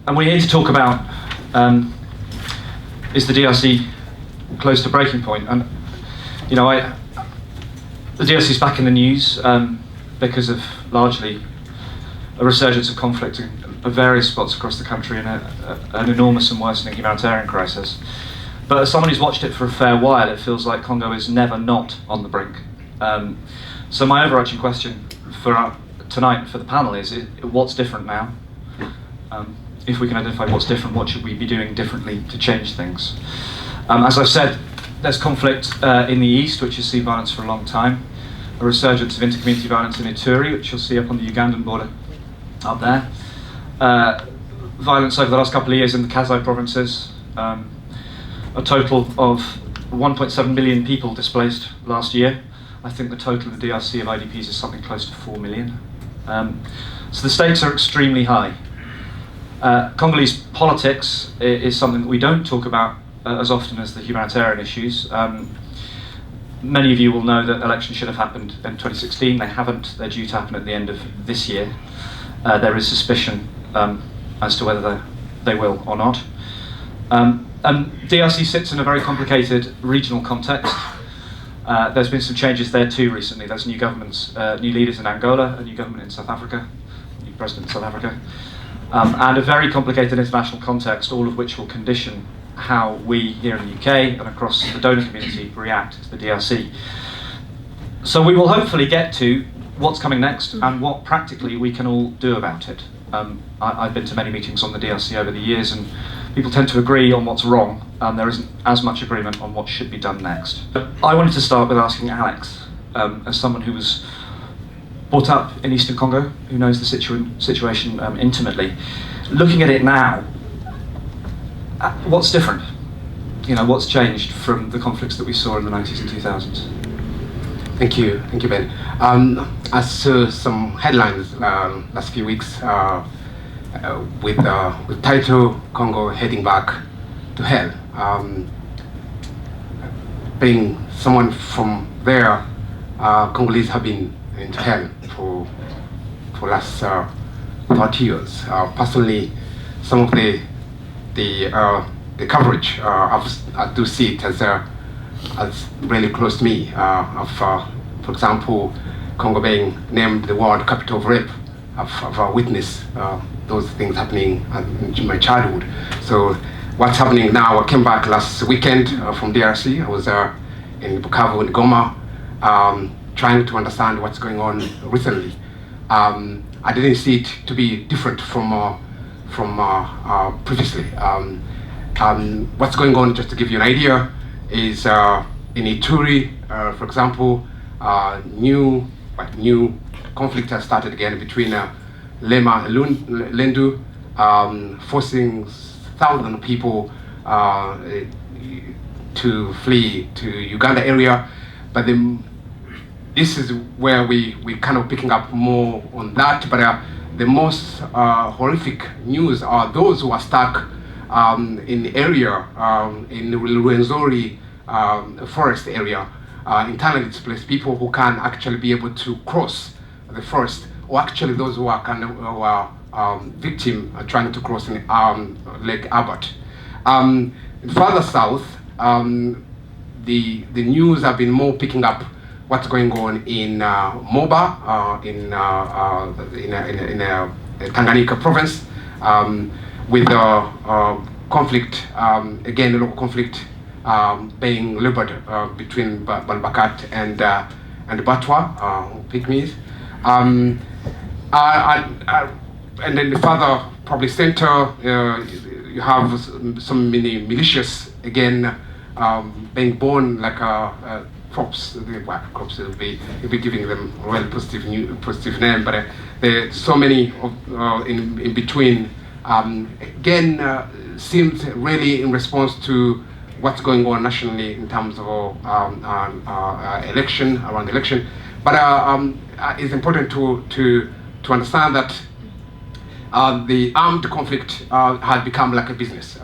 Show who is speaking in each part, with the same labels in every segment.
Speaker 1: And we're here to talk about, is the DRC close to breaking point? And, you know, the DRC is back in the news because of largely a resurgence of conflict in various spots across the country and an enormous and worsening humanitarian crisis. But as someone who's watched it for a fair while, it feels like Congo is never not on the brink. So my overarching question for tonight for the panel is, what's different now? If we can identify what's different, what should we be doing differently to change things? As I've said, there's conflict in the east, which has seen violence for a long time, a resurgence of inter-community violence in Ituri, which you'll see up on the Ugandan border up there, violence over the last couple of years in the Kasai provinces, a total of 1.7 million people displaced last year. I think the total of the DRC of IDPs is something close to 4 million. So the stakes are extremely high. Congolese politics is something that we don't talk about as often as the humanitarian issues. Many of you will know that elections should have happened in 2016. They haven't. They're due to happen at the end of this year. There is suspicion as to whether they will or not. And DRC sits in a very complicated regional context. There's been some changes there too recently. There's new governments, new leaders in Angola, a new government in South Africa, new president in South Africa, and a very complicated international context, all of which will condition how we here in the UK and across the donor community react to the DRC. So we will hopefully get to what's coming next and what practically we can all do about it. I've been to many meetings on the DRC over the years, and people tend to agree on what's wrong, and there isn't as much agreement on what should be done next. But I wanted to start with asking Alex, as someone who was brought up in Eastern Congo, who knows the situation intimately, looking at it now, what's different? You know, what's changed from the conflicts that we saw in the 90s and 2000s?
Speaker 2: Thank you, Ben. I saw some headlines last few weeks with title "Congo heading back to hell." Being someone from there, Congolese have been into hell for last 30 years. Personally, some of the coverage I do see it as really close to me. For example, Congo being named the world capital of rape. I've witnessed those things happening in my childhood. So what's happening now? I came back last weekend from DRC. I was in Bukavu and Goma, trying to understand what's going on recently. I didn't see it to be different from previously. What's going on, just to give you an idea, is in Ituri, for example, new conflict has started again between Lema and Lendu, forcing thousands of people to flee to Uganda area. But this is where we kind of picking up more on that. But the most horrific news are those who are stuck in the area, in the Rwenzori forest area, internally displaced people who can actually be able to cross the forest, or actually those who are victim trying to cross in Lake Albert. Further south, the news have been more picking up what's going on in Moba, in Tanganyika province, with the conflict, again the local conflict being labored between Balbakat and Batwa, Pygmies. And then the further probably center, you have some many militias again being born like crops. Crops will be giving them a really positive name, but there's so many of, in between. Again, seems really in response to what's going on nationally in terms of election. But it's important to understand that the armed conflict has become like a business.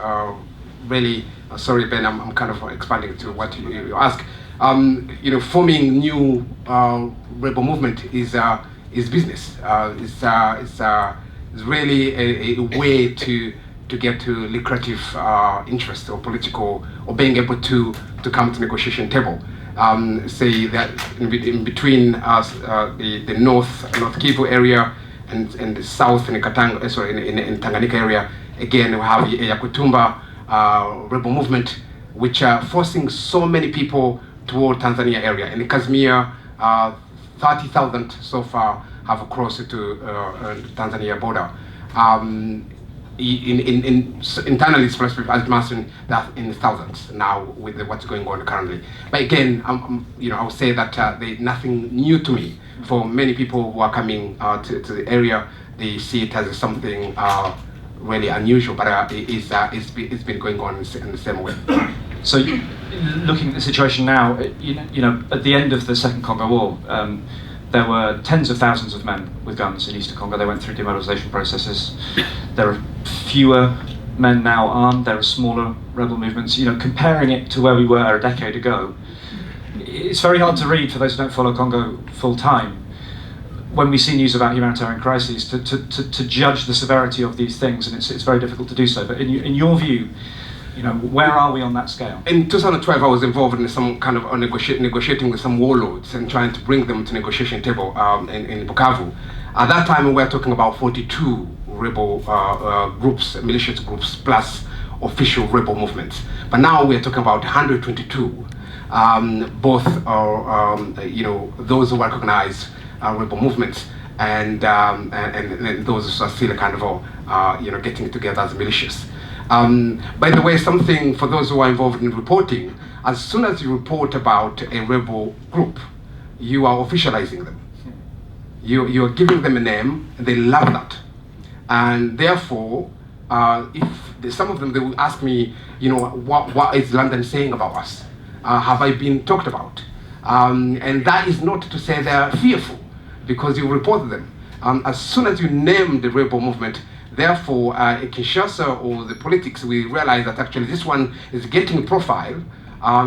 Speaker 2: Really, sorry Ben, I'm kind of expanding to what you ask. Forming new rebel movement is business. It's really a way to to get to lucrative interest or political, or being able to come to negotiation table. Say that in between us, the North Kivu area and the South in Katanga, in Tanganyika area, again we have the Yakutumba rebel movement, which are forcing so many people toward Tanzania area. In Kashmir, 30,000 so far have crossed to Tanzania border. Internally, as mentioned, that in thousands now with what's going on currently. But again, I would say that there's nothing new to me. For many people who are coming to the area, they see it as something really unusual, but it's been going on in the same way.
Speaker 1: So, looking at the situation now, at the end of the Second Congo War, there were tens of thousands of men with guns in Eastern Congo. They went through demobilization processes. There are fewer men now armed. There are smaller rebel movements. Comparing it to where we were a decade ago, it's very hard to read for those who don't follow Congo full time. When we see news about humanitarian crises, to judge the severity of these things, and it's very difficult to do so. But in your view, where are we on that scale?
Speaker 2: In 2012, I was involved in some kind of negotiating with some warlords and trying to bring them to negotiation table in Bukavu. At that time, we were talking about 42 rebel groups, militias groups, plus official rebel movements. But now we're talking about 122. Both are, those who recognize rebel movements and those who are still kind of, getting together as militias. By the way, something for those who are involved in reporting, as soon as you report about a rebel group, you are officializing them. You are giving them a name, and they love that. And therefore, if some of them, they will ask me, what is London saying about us? Have I been talked about? And that is not to say they're fearful, because you report them. As soon as you name the rebel movement, therefore, in Kinshasa or the politics, we realize that actually this one is getting profile.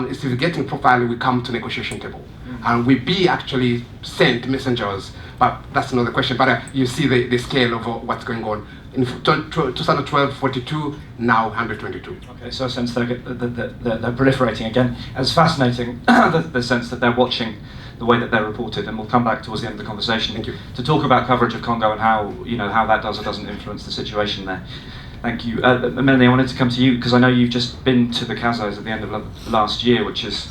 Speaker 2: If it's getting profile, we come to negotiation table. And we be actually sent messengers, but that's another question. But you see the scale of what's going on. In 2012, 42, now 122.
Speaker 1: Okay, so a sense they're proliferating again. It's fascinating, the sense that they're watching the way that they're reported, and we'll come back towards the end of the conversation.
Speaker 2: Thank you.
Speaker 1: To talk about coverage of Congo and how that does or doesn't influence the situation there. Thank you. Melanie, I wanted to come to you because I know you've just been to the Kasai at the end of last year, which is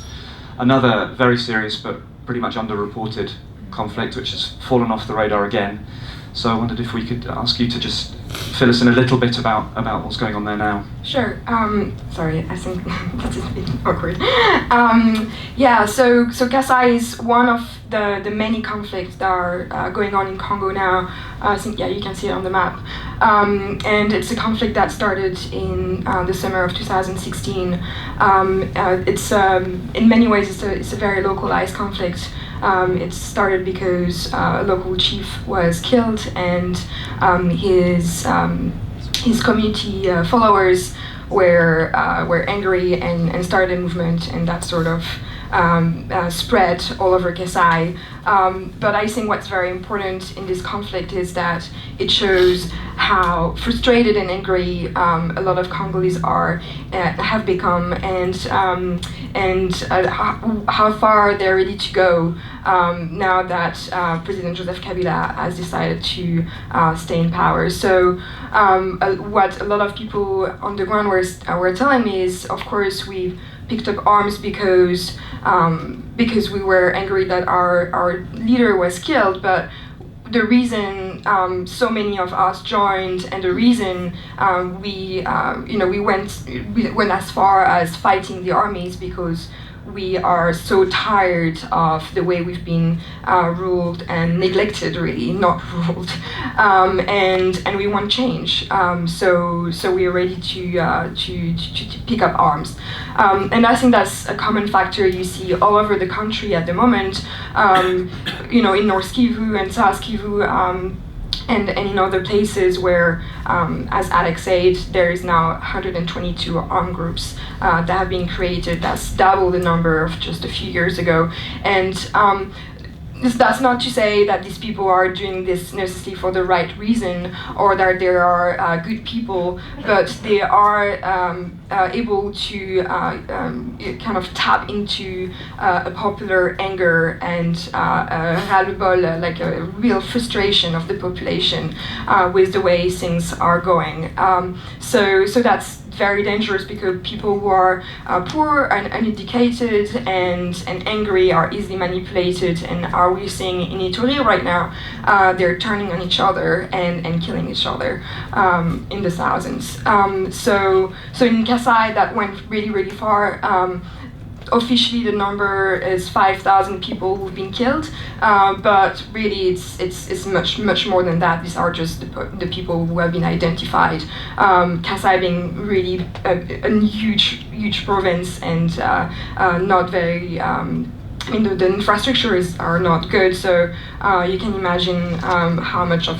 Speaker 1: another very serious but pretty much underreported conflict which has fallen off the radar again. So I wondered if we could ask you to just fill us in a little bit about what's going on there now.
Speaker 3: Sure. Sorry, I think that's a bit awkward. So Kasai is one of the many conflicts that are going on in Congo now. I think, you can see it on the map. And it's a conflict that started in the summer of 2016. It's in many ways it's a very localized conflict. It started because a local chief was killed, and his community followers were angry and started a movement, and that sort of spread all over Kasai. But I think what's very important in this conflict is that it shows how frustrated and angry a lot of Congolese have become, and how far they're ready to go now that President Joseph Kabila has decided to stay in power. So what a lot of people on the ground were telling me is, of course, we picked up arms because we were angry that our leader was killed, but the reason so many of us joined, and the reason we went as far as fighting the armies, because we are so tired of the way we've been ruled and neglected, really, not ruled, and we want change. So we are ready to pick up arms, and I think that's a common factor you see all over the country at the moment. In North Kivu and South Kivu. And in other places where, as Alex said, there is now 122 armed groups that have been created. That's double the number of just a few years ago. And That's not to say that these people are doing this necessarily for the right reason or that they are good people, but they are able to kind of tap into a popular anger and ras-le-bol, like a real frustration of the population with the way things are going. So that's very dangerous because people who are poor and uneducated and angry are easily manipulated, and are we seeing in Italy right now, they're turning on each other and killing each other in the thousands. So in Kasai that went really, really far. Officially, the number is 5,000 people who've been killed, but really it's much more than that. These are just the people who have been identified. Kasai being really a huge province and not very. I mean, the infrastructures are not good, so you can imagine how much of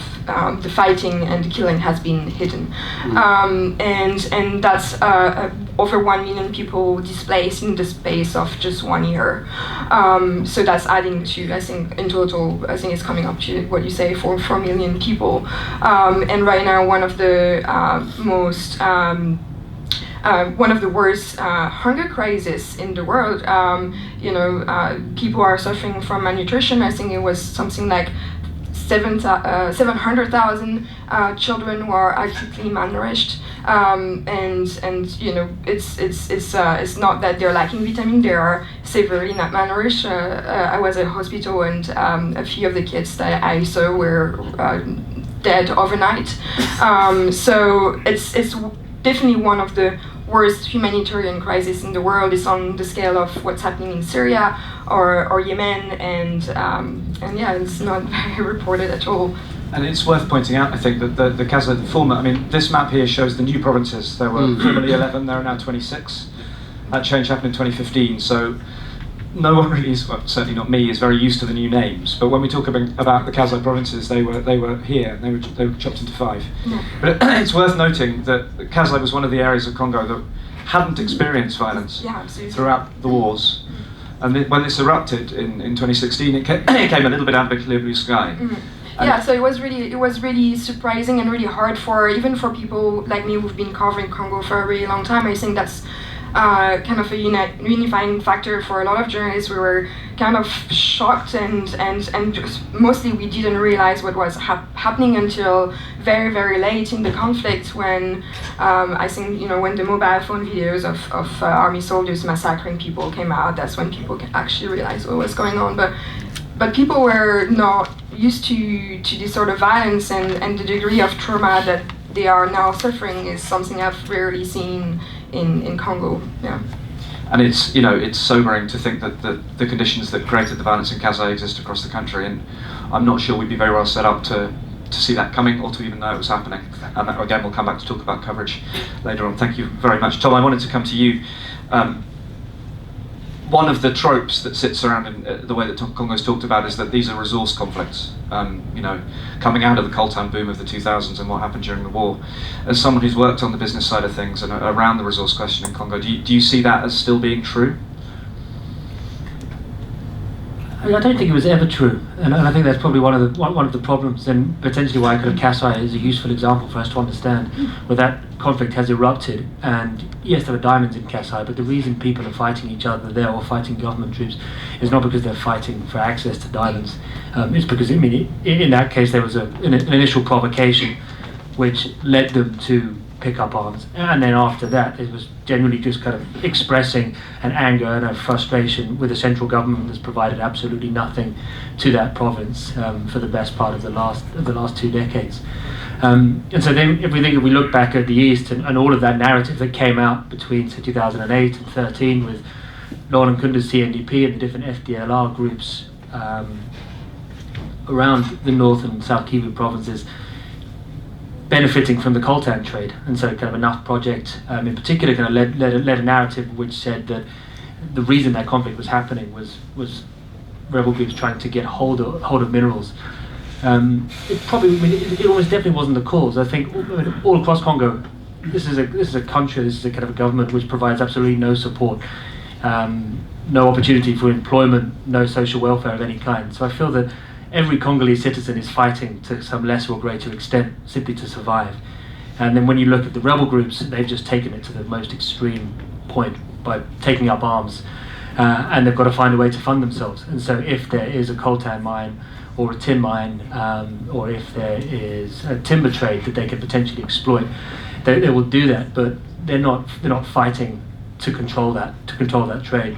Speaker 3: the fighting and the killing has been hidden. And that's over 1 million people displaced in the space of just 1 year. So that's adding to, I think, in total, I think it's coming up to what you say, 4 million people. And right now, one of the one of the worst hunger crises in the world. People are suffering from malnutrition. I think it was something like 700,000 children who are acutely malnourished, it's not that they're lacking vitamin; they are severely not malnourished. I was at a hospital, and a few of the kids that I saw were dead overnight. So it's definitely one of the worst humanitarian crises in the world. Is on the scale of what's happening in Syria or Yemen, and yeah, it's not very reported at all.
Speaker 1: And it's worth pointing out, I think, that the Kasai, the former, I mean, this map here shows the new provinces. There were formerly 11, there are now 26. That change happened in 2015, so no one really is, well, certainly not me, is very used to the new names. But when we talk about the Kasai provinces, they were here, they were chopped into 5. Yeah. But it's worth noting that Kasai was one of the areas of Congo that hadn't experienced violence throughout the wars. And when this erupted in 2016, it came a little bit out of a clear blue sky.
Speaker 3: Yeah, so it was really surprising and really hard even for people like me who've been covering Congo for a really long time. I think that's kind of a unifying factor for a lot of journalists. We were kind of shocked and just mostly we didn't realize what was happening until very, very late in the conflict, when I think, when the mobile phone videos of army soldiers massacring people came out. That's when people actually realized what was going on. But people were not used to this sort of violence, and the degree of trauma that they are now suffering is something I've rarely seen in Congo. Yeah.
Speaker 1: And it's sobering to think that the conditions that created the violence in Kasai exist across the country, and I'm not sure we'd be very well set up to see that coming, or to even know it was happening. And again, we'll come back to talk about coverage later on. Thank you very much. Tom, I wanted to come to you. One of the tropes that sits around in the way that Congo's talked about is that these are resource conflicts, coming out of the coltan boom of the 2000s and what happened during the war. As someone who's worked on the business side of things and around the resource question in Congo, do you see that as still being true?
Speaker 4: I don't think it was ever true, and I think that's probably one of the problems, and potentially why Kasai is a useful example for us to understand where that conflict has erupted. And yes, there are diamonds in Kasai, but the reason people are fighting each other there or fighting government troops is not because they're fighting for access to diamonds. It's because, in that case, there was an initial provocation which led them to pick up arms, and then after that it was generally just kind of expressing an anger and a frustration with the central government that's provided absolutely nothing to that province for the best part of the last 2 decades. And so then if we look back at the East and all of that narrative that came out between 2008 and 13 with Laurent Nkunda's CNDP and the different FDLR groups around the North and South Kivu provinces benefiting from the coltan trade, and so kind of enough project in particular kind of led a narrative which said that the reason that conflict was happening was rebel groups trying to get hold of minerals. It almost definitely wasn't the cause. I think all across Congo, this is a country, this is a kind of a government which provides absolutely no support no opportunity for employment, no social welfare of any kind. So I feel that every Congolese citizen is fighting to some lesser or greater extent simply to survive. And then when you look at the rebel groups, they've just taken it to the most extreme point by taking up arms, and they've got to find a way to fund themselves. And so if there is a coltan mine or a tin mine, or if there is a timber trade that they can potentially exploit, they will do that. But they're not fighting to control that trade.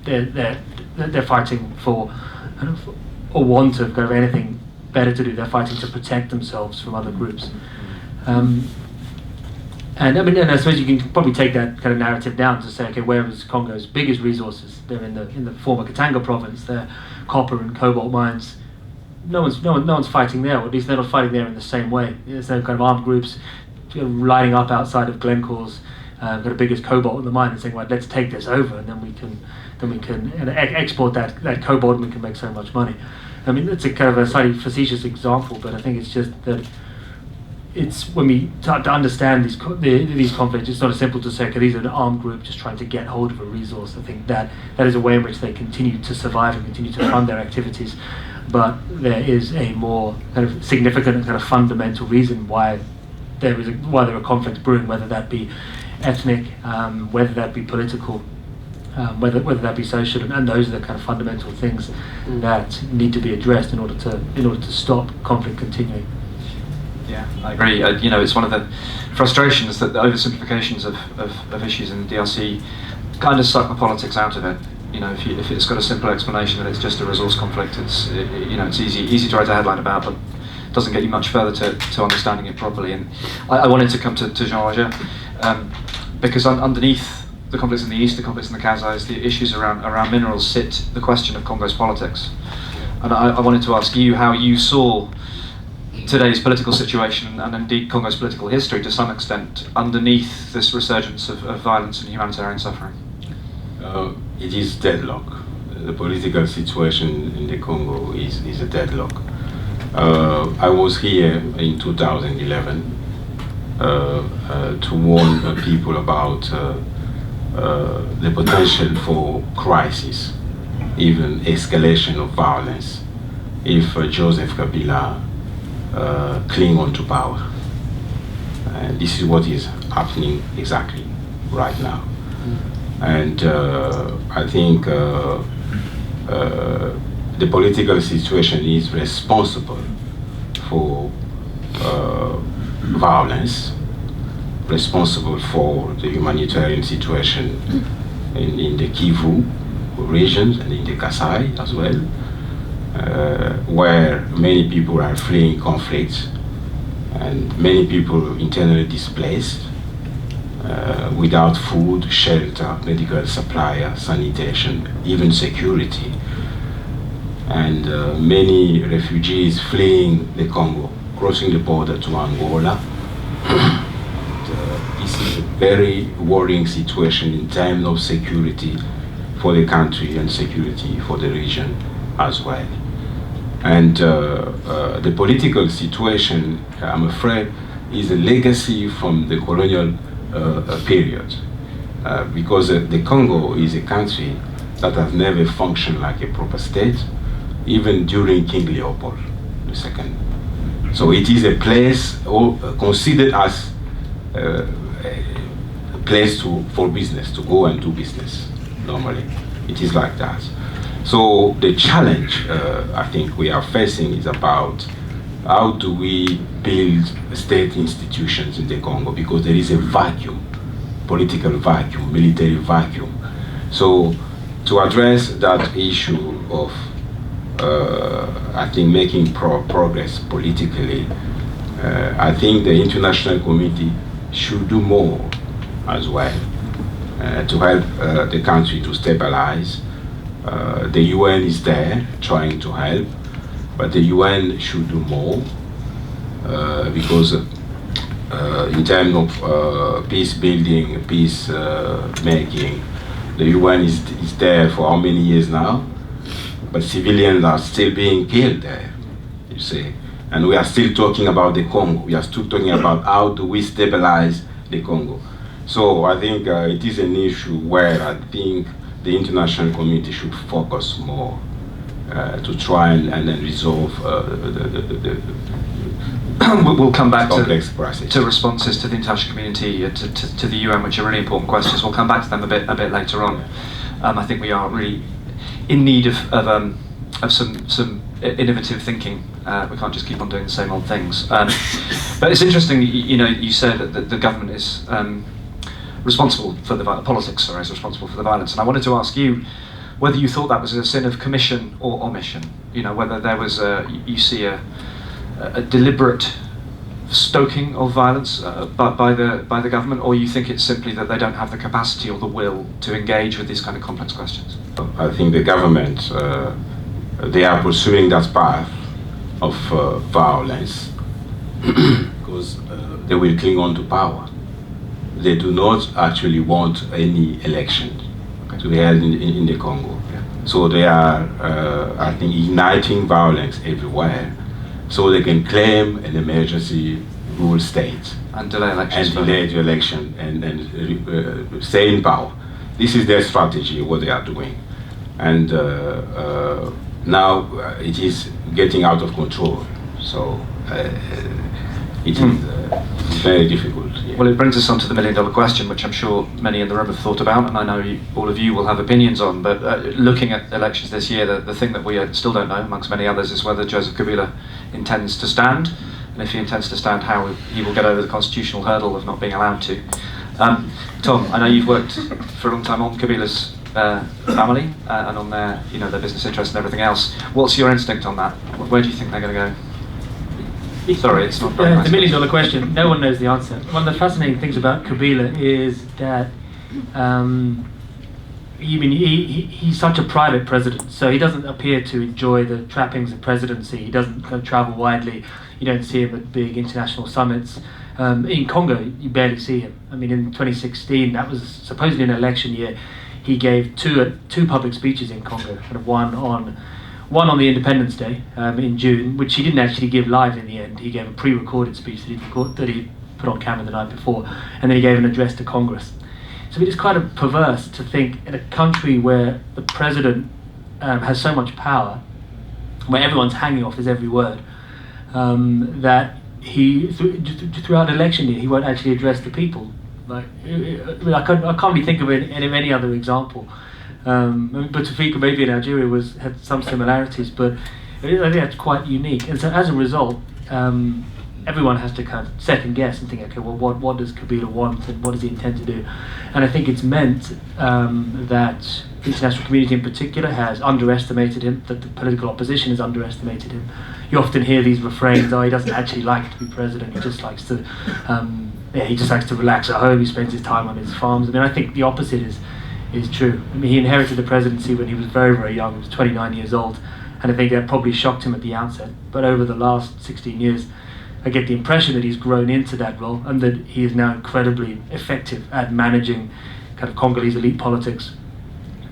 Speaker 4: They're fighting for kind of a want of kind of anything better to do. They're fighting to protect themselves from other groups. And I mean, and I suppose you can probably take that kind of narrative down to say, okay, where is Congo's biggest resources? They're in the former Katanga province. They're copper and cobalt mines. No one's fighting there, or at least they're not fighting there in the same way. There's no kind of armed groups lining up outside of Glencore's got the biggest cobalt in the mine and saying, right, let's take this over, and then we can export that cobalt, and we can make so much money. I mean, it's a kind of a slightly facetious example, but I think it's just that it's when we start to understand these conflicts, it's not as simple to say, okay, these are an armed group just trying to get hold of a resource. I think that is a way in which they continue to survive and continue to fund their activities. But there is a more kind of significant and kind of fundamental reason why there are conflicts brewing, whether that be ethnic, whether that be political, whether that be social, and those are the kind of fundamental things that need to be addressed in order to stop conflict continuing.
Speaker 1: Yeah, I agree. It's one of the frustrations that the oversimplifications of issues in the DRC kind of suck the politics out of it. If it's got a simple explanation that it's just a resource conflict, it's easy to write a headline about, but doesn't get you much further to understanding it properly. And I wanted to come to Jean-Roger, because underneath the conflicts in the east, the conflicts in the Kasai, the issues around minerals sit the question of Congo's politics. And I wanted to ask you how you saw today's political situation, and indeed Congo's political history to some extent, underneath this resurgence of violence and humanitarian suffering.
Speaker 5: It is deadlock. The political situation in the Congo is a deadlock. I was here in 2011 to warn people about the potential for crisis, even escalation of violence, if Joseph Kabila cling on to power. And this is what is happening exactly right now. And I think the political situation is responsible for violence, responsible for the humanitarian situation in the Kivu regions and in the Kasai as well, where many people are fleeing conflicts and many people internally displaced, without food, shelter, medical supply, sanitation, even security, and many refugees fleeing the Congo, crossing the border to Angola. This is a very worrying situation in terms of security for the country and security for the region as well. And the political situation, I'm afraid, is a legacy from the colonial period, because the Congo is a country that has never functioned like a proper state, even during King Leopold II. So it is a place considered as a place for business, to go and do business. Normally, it is like that. So the challenge I think we are facing is about how do we build state institutions in the Congo, because there is a vacuum, political vacuum, military vacuum. So to address that issue of I think making progress politically, I think the international community should do more as well to help the country to stabilize. The UN is there trying to help, but the UN should do more because in terms of peace building, peace making, the UN is there for how many years now? But civilians are still being killed there, you see. And we are still talking about the Congo. We are still talking about how do we stabilize the Congo. So I think it is an issue where I think the international community should focus more to try and then resolve
Speaker 1: we'll come back
Speaker 5: complex process.
Speaker 1: to responses to the international community, to the UN, which are really important questions. We'll come back to them a bit later on. I think we are really in need of some innovative thinking. We can't just keep on doing the same old things. But it's interesting, you said that the government is responsible for the politics, is responsible for the violence. And I wanted to ask you whether you thought that was a sin of commission or omission. Whether there was you see a deliberate stoking of violence by the government, or you think it's simply that they don't have the capacity or the will to engage with these kind of complex questions?
Speaker 5: I think the government, they are pursuing that path of violence because they will cling on to power. They do not actually want any election to be held in the Congo.
Speaker 1: Yeah.
Speaker 5: So they are, I think, igniting violence everywhere so they can claim an emergency rule state.
Speaker 1: And delay elections.
Speaker 5: And delay the election and stay in power. This is their strategy, what they are doing. And now it is getting out of control. So it is very difficult. Yeah.
Speaker 1: Well, it brings us on to the million-dollar question, which I'm sure many in the room have thought about, and I know all of you will have opinions on. But looking at elections this year, the thing that we still don't know, amongst many others, is whether Joseph Kabila intends to stand, and if he intends to stand, how he will get over the constitutional hurdle of not being allowed to. Tom, I know you've worked for a long time on Kabila's family and on their business interests and everything else. What's your instinct on that? Where do you think they're going to go? Sorry, it's not very nice.
Speaker 4: The million-dollar question. No one knows the answer. One of the fascinating things about Kabila is that he's such a private president, so he doesn't appear to enjoy the trappings of presidency. He doesn't travel widely. You don't see him at big international summits. In Congo, you barely see him. I mean, in 2016, that was supposedly an election year. He gave two public speeches in Congo, kind of one on the Independence Day in June, which he didn't actually give live in the end. He gave a pre-recorded speech that he put on camera the night before, and then he gave an address to Congress. So it is kind of perverse to think in a country where the president has so much power, where everyone's hanging off his every word, that he throughout an election year he won't actually address the people. I can't really think of any other example. Bouteflika maybe in Algeria had some similarities, but I think that's quite unique. And so as a result, everyone has to kind of second guess and think, okay, well, what does Kabila want and what does he intend to do? And I think it's meant that the international community in particular has underestimated him, that the political opposition has underestimated him. You often hear these refrains, he doesn't actually like to be president, he just likes to relax at home, he spends his time on his farms. I mean, I think the opposite is true. I mean, he inherited the presidency when he was very, very young. He was 29 years old, and I think that probably shocked him at the outset. But over the last 16 years, I get the impression that he's grown into that role and that he is now incredibly effective at managing kind of Congolese elite politics.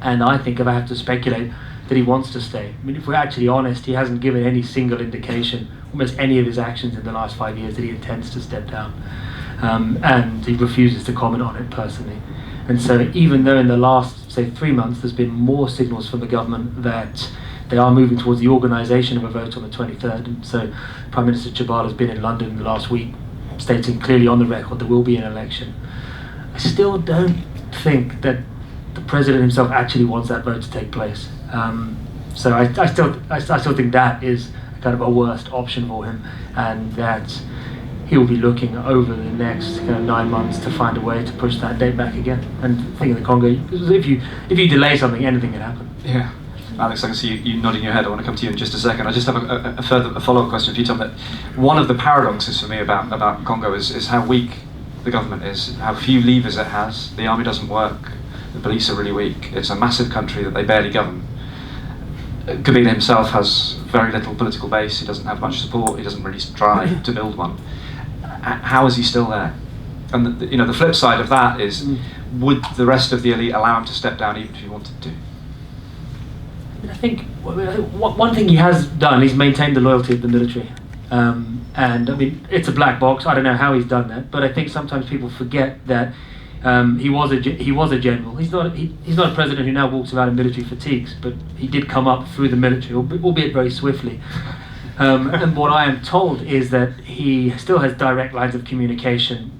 Speaker 4: And I think, if I have to speculate, that he wants to stay. I mean, if we're actually honest, he hasn't given any single indication, almost any of his actions in the last 5 years, that he intends to step down. And he refuses to comment on it personally. And so even though in the last, say, 3 months, there's been more signals from the government that they are moving towards the organisation of a vote on the 23rd, and so Prime Minister Tshibala has been in London in the last week, stating clearly on the record there will be an election. I still don't think that the president himself actually wants that vote to take place. So I still think that is kind of a worst option for him, and that he will be looking over the next 9 months to find a way to push that date back again. And think of the Congo, if you delay something, anything can happen.
Speaker 1: Yeah. Alex, I can see you nodding your head. I want to come to you in just a second. I just have a follow-up question for you, Tom. That one of the paradoxes for me about Congo is how weak the government is, how few levers it has. The army doesn't work. The police are really weak. It's a massive country that they barely govern. Kabila himself has very little political base. He doesn't have much support. He doesn't really try to build one. How is he still there? And the flip side of that is, would the rest of the elite allow him to step down even if he wanted to?
Speaker 4: I think one thing he has done, he's maintained the loyalty of the military. And I mean, it's a black box. I don't know how he's done that, but I think sometimes people forget that He was a general. He's not a president who now walks around in military fatigues, but he did come up through the military, albeit very swiftly. And what I am told is that he still has direct lines of communication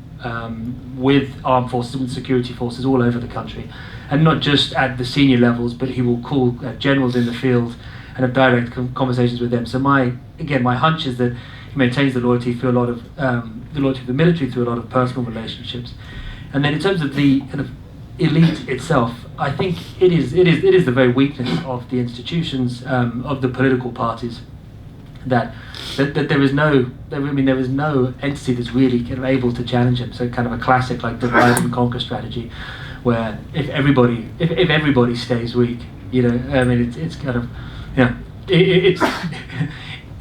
Speaker 4: with armed forces, with security forces all over the country, and not just at the senior levels, but he will call generals in the field and have direct conversations with them. So my hunch is that he maintains the loyalty through a lot of the loyalty of the military through a lot of personal relationships. And then in terms of the kind of elite itself, I think it is the very weakness of the institutions, of the political parties, that there is no entity that's really kind of able to challenge him. So kind of a classic like divide and conquer strategy, where if everybody stays weak, it's kind of, it's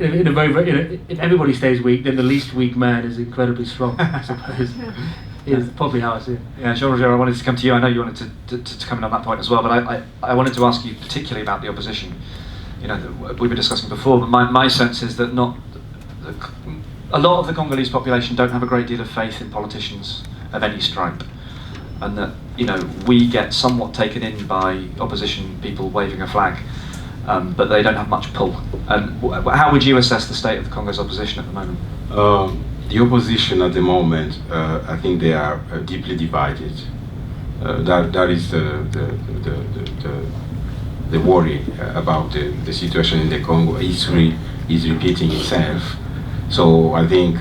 Speaker 4: in a very if everybody stays weak, then the least weak man is incredibly strong, I suppose. Is probably how I see it.
Speaker 1: Yeah, Jean-Roger, I wanted to come to you. I know you wanted to come in on that point as well, but I wanted to ask you particularly about the opposition. We were discussing before, but my sense is that a lot of the Congolese population don't have a great deal of faith in politicians of any stripe, and that we get somewhat taken in by opposition people waving a flag, but they don't have much pull. And how would you assess the state of the Congo's opposition at the moment?
Speaker 5: The opposition at the moment, I think they are deeply divided. That is the worry about the situation in the Congo. History is repeating itself. So I think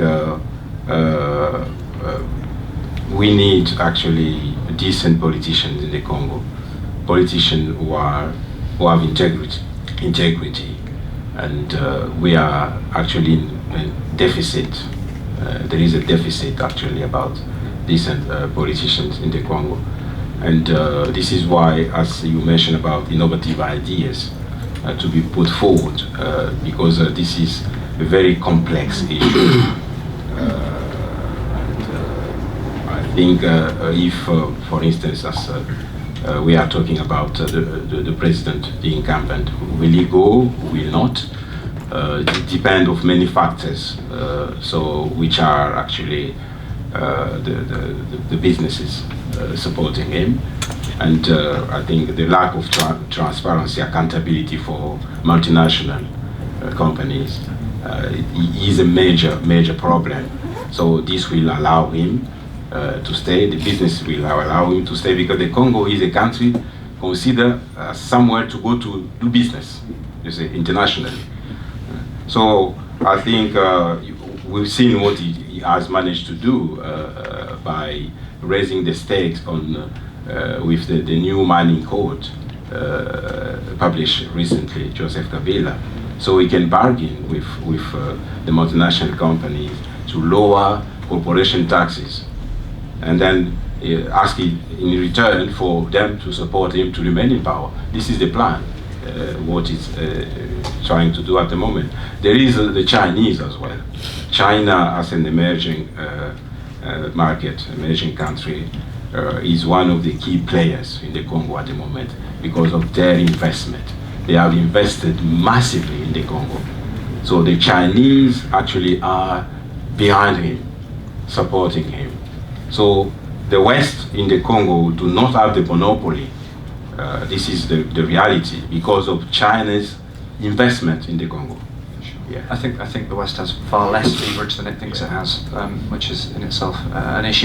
Speaker 5: we need actually decent politicians in the Congo, politicians who have integrity, and we are actually in deficit. There is a deficit actually about decent politicians in the Congo, and this is why, as you mentioned about innovative ideas to be put forward, because this is a very complex issue. I think if, for instance, as we are talking about the president, the incumbent, will he go, will not? It depends on many factors, which are actually the businesses supporting him, and I think the lack of transparency, accountability for multinational companies is a major problem. So this will allow him to stay. The business will allow him to stay, because the Congo is a country considered somewhere to go to do business, you see, internationally. So I think we've seen what he has managed to do by raising the stakes on with the new mining code published recently, Joseph Kabila. So he can bargain with the multinational companies to lower corporation taxes, and then ask in return for them to support him to remain in power. This is the plan. What is trying to do at the moment. There is the Chinese as well. China, as an emerging market, emerging country, is one of the key players in the Congo at the moment because of their investment. They have invested massively in the Congo. So the Chinese actually are behind him, supporting him. So the West in the Congo do not have the monopoly. This is the reality because of China's investment in the Congo.
Speaker 1: Yeah. I think the West has far less leverage than it thinks it has, which is in itself an issue.